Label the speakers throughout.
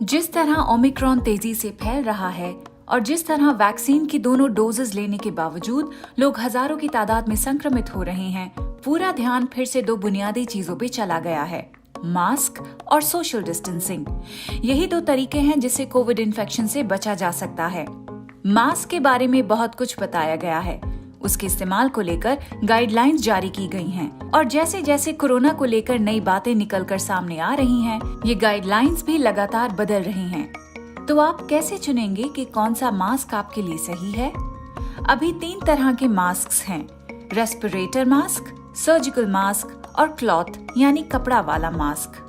Speaker 1: जिस तरह ओमिक्रॉन तेजी से फैल रहा है और जिस तरह वैक्सीन की दोनों डोजेस लेने के बावजूद लोग हजारों की तादाद में संक्रमित हो रहे हैं, पूरा ध्यान फिर से दो बुनियादी चीजों पे चला गया है, मास्क और सोशल डिस्टेंसिंग। यही दो तरीके हैं जिससे कोविड इन्फेक्शन से बचा जा सकता है। मास्क के बारे में बहुत कुछ बताया गया है, उसके इस्तेमाल को लेकर गाइडलाइंस जारी की गई हैं और जैसे जैसे कोरोना को लेकर नई बातें निकलकर सामने आ रही हैं, ये गाइडलाइंस भी लगातार बदल रही हैं। तो आप कैसे चुनेंगे कि कौन सा मास्क आपके लिए सही है? अभी 3 तरह के मास्क हैं, रेस्पिरेटर मास्क, सर्जिकल मास्क और क्लॉथ यानी कपड़ा वाला मास्क।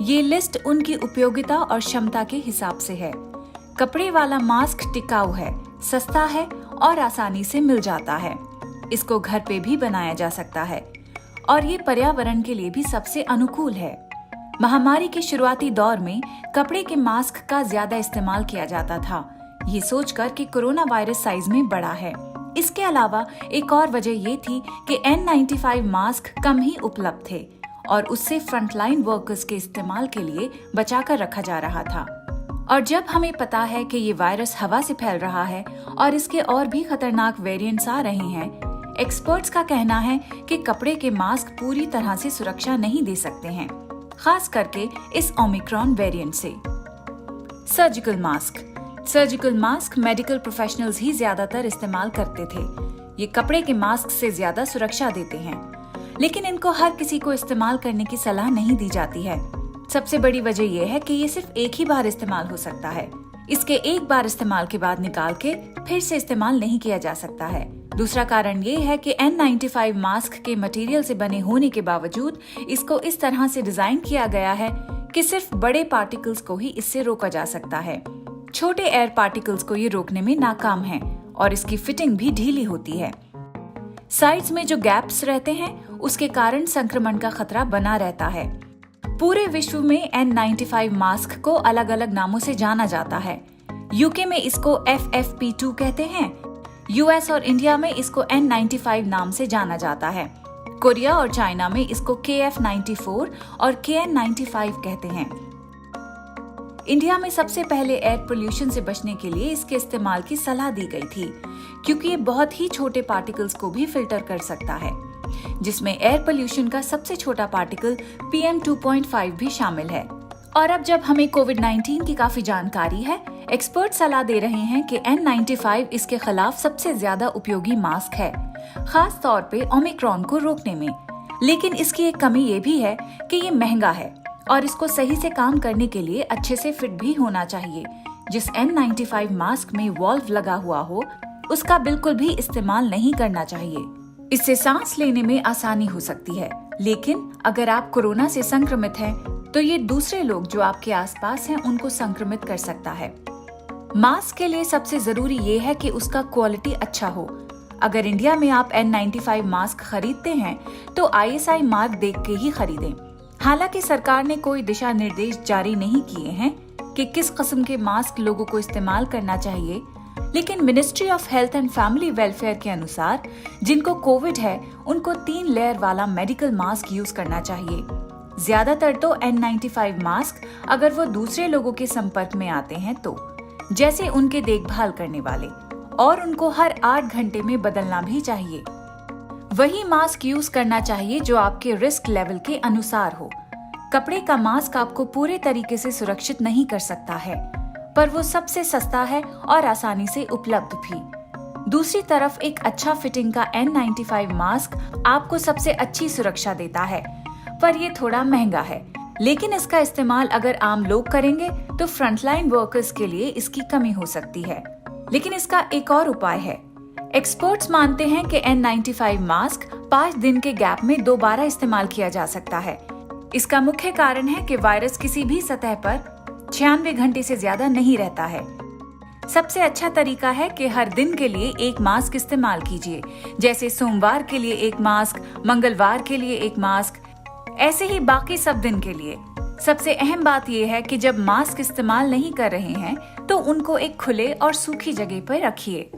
Speaker 1: ये लिस्ट उनकी उपयोगिता और क्षमता के हिसाब से है। कपड़े वाला मास्क टिकाऊ है, सस्ता है और आसानी से मिल जाता है। इसको घर पे भी बनाया जा सकता है और ये पर्यावरण के लिए भी सबसे अनुकूल है। महामारी के शुरुआती दौर में कपड़े के मास्क का ज्यादा इस्तेमाल किया जाता था, ये सोचकर कि कोरोना वायरस साइज में बड़ा है। इसके अलावा एक और वजह ये थी कि N95 मास्क कम ही उपलब्ध थे और उससे फ्रंटलाइन वर्कर्स के इस्तेमाल के लिए बचाकर रखा जा रहा था। और जब हमें पता है कि ये वायरस हवा से फैल रहा है और इसके और भी खतरनाक वेरिएंट्स आ रहे हैं, एक्सपर्ट्स का कहना है कि कपड़े के मास्क पूरी तरह से सुरक्षा नहीं दे सकते हैं, खास करके इस ओमिक्रॉन वेरिएंट से। सर्जिकल मास्क मेडिकल प्रोफेशनल्स ही ज्यादातर इस्तेमाल करते थे। ये कपड़े के मास्क से ज्यादा सुरक्षा देते हैं, लेकिन इनको हर किसी को इस्तेमाल करने की सलाह नहीं दी जाती है। सबसे बड़ी वजह यह है कि ये सिर्फ एक ही बार इस्तेमाल हो सकता है। इसके एक बार इस्तेमाल के बाद निकाल के फिर से इस्तेमाल नहीं किया जा सकता है। दूसरा कारण ये है कि N95 मास्क के मटेरियल से बने होने के बावजूद इसको इस तरह से डिजाइन किया गया है कि सिर्फ बड़े पार्टिकल्स को ही इससे रोका जा सकता है। छोटे एयर पार्टिकल्स को ये रोकने में नाकाम है और इसकी फिटिंग भी ढीली होती है। साइड्स में जो गैप्स रहते हैं उसके कारण संक्रमण का खतरा बना रहता है। पूरे विश्व में N95 मास्क को अलग अलग नामों से जाना जाता है। यूके में इसको FFP2 कहते हैं, यूएस और इंडिया में इसको N95 नाम से जाना जाता है। कोरिया और चाइना में इसको KF94 और KN95 कहते हैं। इंडिया में सबसे पहले एयर पोल्यूशन से बचने के लिए इसके इस्तेमाल की सलाह दी गई थी, क्योंकि ये बहुत ही छोटे पार्टिकल्स को भी फिल्टर कर सकता है, जिसमें एयर पोल्यूशन का सबसे छोटा पार्टिकल PM2.5 भी शामिल है। और अब जब हमें कोविड-19 की काफी जानकारी है, एक्सपर्ट सलाह दे रहे हैं कि N95 इसके खिलाफ सबसे ज्यादा उपयोगी मास्क है, खास तौर पे ओमिक्रॉन को रोकने में। लेकिन इसकी एक कमी ये भी है कि ये महंगा है और इसको सही से काम करने के लिए अच्छे से फिट भी होना चाहिए। जिस N95 मास्क में वॉल्व लगा हुआ हो, उसका बिल्कुल भी इस्तेमाल नहीं करना चाहिए। इससे सांस लेने में आसानी हो सकती है, लेकिन अगर आप कोरोना से संक्रमित हैं, तो ये दूसरे लोग जो आपके आसपास हैं उनको संक्रमित कर सकता है। मास्क के लिए सबसे जरूरी ये है कि उसका क्वालिटी अच्छा हो। अगर इंडिया में आप N95 मास्क खरीदते हैं तो ISI मार्क देख के ही खरीदें। हालांकि सरकार ने कोई दिशा निर्देश जारी नहीं किए हैं कि किस किस्म के मास्क लोगों को इस्तेमाल करना चाहिए, लेकिन ministry of health and family welfare के अनुसार जिनको कोविड है उनको 3 लेयर वाला मेडिकल मास्क यूज करना चाहिए। ज्यादातर तो N95 मास्क अगर वो दूसरे लोगों के संपर्क में आते हैं तो, जैसे उनके देखभाल करने वाले, और उनको हर 8 घंटे में बदलना भी चाहिए। वही मास्क यूज करना चाहिए जो आपके रिस्क लेवल के अनुसार हो। कपड़े का मास्क आपको पूरे तरीके से सुरक्षित नहीं कर सकता है, पर वो सबसे सस्ता है और आसानी से उपलब्ध भी। दूसरी तरफ एक अच्छा फिटिंग का N95 मास्क आपको सबसे अच्छी सुरक्षा देता है, पर ये थोड़ा महंगा है। लेकिन इसका इस्तेमाल अगर आम लोग करेंगे तो फ्रंटलाइन वर्कर्स के लिए इसकी कमी हो सकती है। लेकिन इसका एक और उपाय है। एक्सपर्ट्स मानते हैं कि N95 मास्क 5 दिन के गैप में दोबारा इस्तेमाल किया जा सकता है। इसका मुख्य कारण है कि वायरस किसी भी सतह पर 96 घंटे से ज्यादा नहीं रहता है। सबसे अच्छा तरीका है कि हर दिन के लिए एक मास्क इस्तेमाल कीजिए, जैसे सोमवार के लिए एक मास्क, मंगलवार के लिए एक मास्क, ऐसे ही बाकी सब दिन के लिए। सबसे अहम बात यह है कि जब मास्क इस्तेमाल नहीं कर रहे हैं तो उनको एक खुले और सूखी जगह पर रखिए।